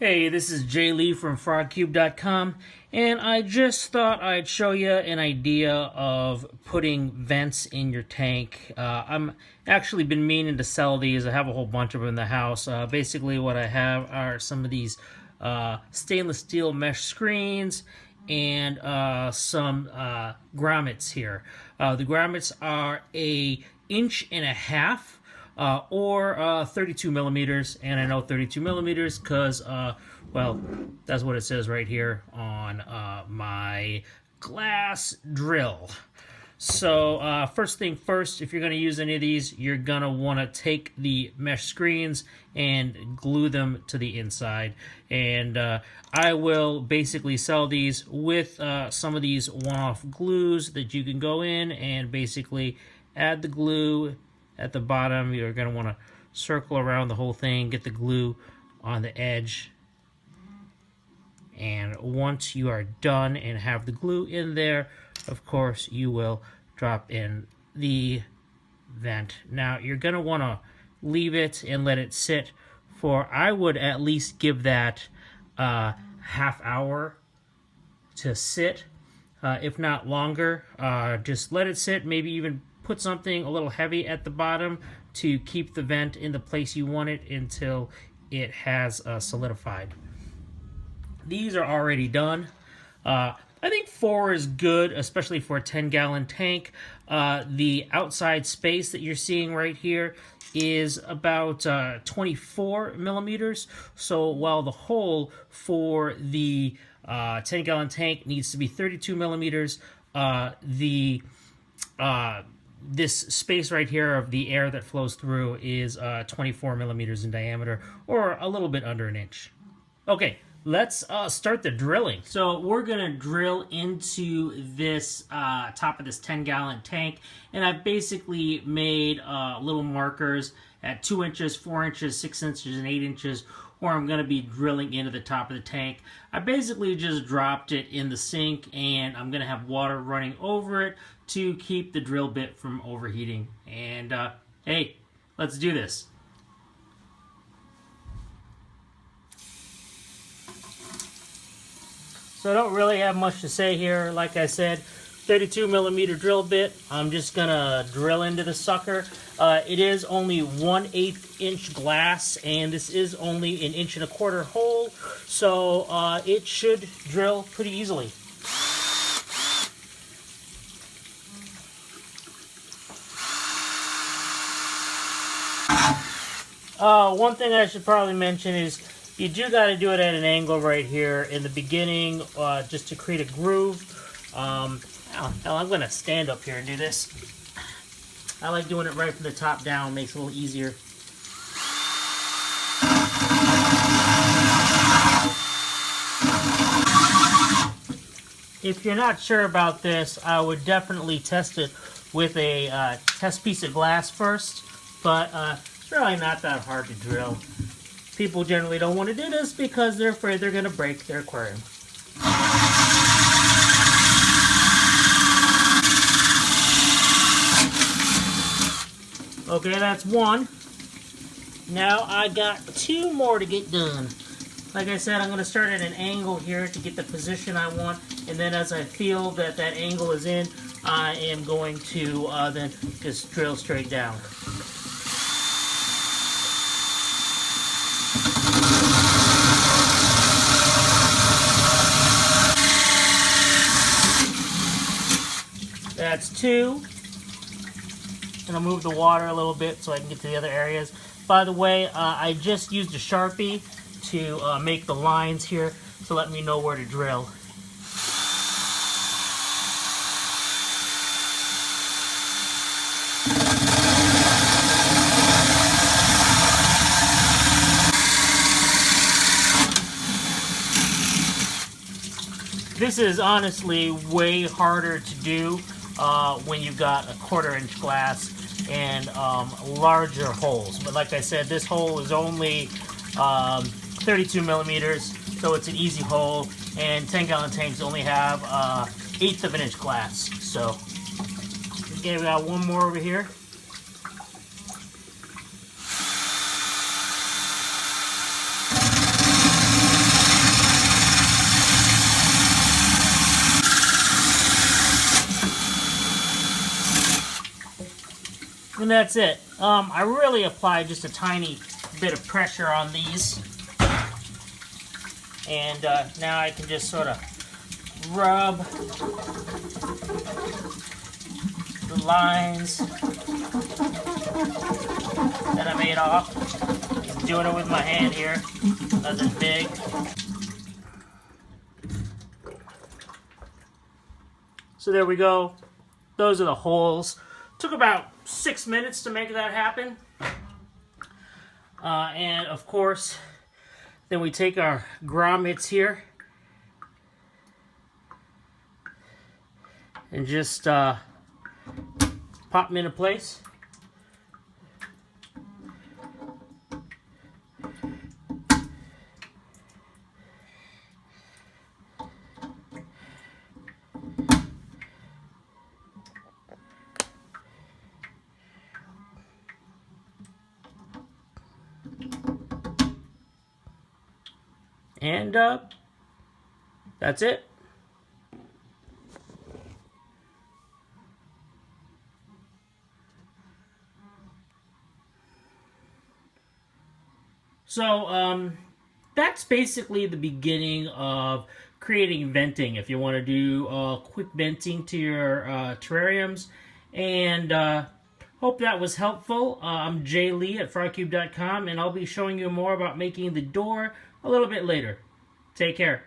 Hey, this is Jay Lee from frogcube.com, and I just thought I'd show you an idea of putting vents in your tank. I'm actually been meaning to sell these. I have a whole bunch of them in the house. Basically what I have are some of these stainless steel mesh screens and some grommets here. The grommets are 1.5 inches or 32 millimeters, and I know 32 millimeters because, well, that's what it says right here on my glass drill. So first thing first, if you're going to use any of these, you're going to want to take the mesh screens and glue them to the inside. And I will basically sell these with some of these one-off glues that you can go in and basically add the glue. At the bottom, you're going to want to circle around the whole thing, get the glue on the edge. And once you are done and have the glue in there, of course, you will drop in the vent. Now, you're going to want to leave it and let it sit for, I would at least give that half hour to sit, if not longer. Just let it sit, maybe even put something a little heavy at the bottom to keep the vent in the place you want it until it has solidified. These are already done. I think 4 is good, especially for a 10-gallon tank. The outside space that you're seeing right here is about 24 millimeters. So while the hole for the 10-gallon tank needs to be 32 millimeters, this space right here of the air that flows through is 24 millimeters in diameter, or a little bit under 1 inch. Okay, let's start the drilling. So we're going to drill into this top of this 10-gallon tank, and I've basically made little markers at 2 inches, 4 inches, 6 inches, and 8 inches, where I'm going to be drilling into the top of the tank. I basically just dropped it in the sink, and I'm going to have water running over it to keep the drill bit from overheating. And hey, let's do this. So I don't really have much to say here. Like I said, 32 millimeter drill bit. I'm just gonna drill into the sucker. It is only 1/8 inch glass, and this is only 1 1/4 inch hole, so it should drill pretty easily. One thing I should probably mention is you do got to do it at an angle right here in the beginning, just to create a groove. I'm going to stand up here and do this. I like doing it right from the top down, makes it a little easier. If you're not sure about this, I would definitely test it with a test piece of glass first, but it's really not that hard to drill. People generally don't want to do this because they're afraid they're going to break their aquarium. Okay, that's one. Now I got 2 more to get done. Like I said, I'm going to start at an angle here to get the position I want, and then as I feel that that angle is in, I am going to then just drill straight down. That's 2. And I'll move the water a little bit so I can get to the other areas. By the way, I just used a Sharpie to make the lines here to let me know where to drill. This is honestly way harder to do when you've got a 1/4 inch glass and larger holes. But like I said, this hole is only 32 millimeters, so it's an easy hole, and 10-gallon tanks only have 1/8 of an inch glass. So, okay, we got one more over here. And that's it. I really applied just a tiny bit of pressure on these. And now I can just sort of rub the lines that I made off. Just doing it with my hand here. Nothing big. So there we go. Those are the holes. Took about 6 minutes to make that happen. And of course, then we take our grommets here and just pop them into place. And that's it. So that's basically the beginning of creating venting if you want to do quick venting to your terrariums. And hope that was helpful. I'm Jay Lee at frogcube.com, and I'll be showing you more about making the door a little bit later. Take care.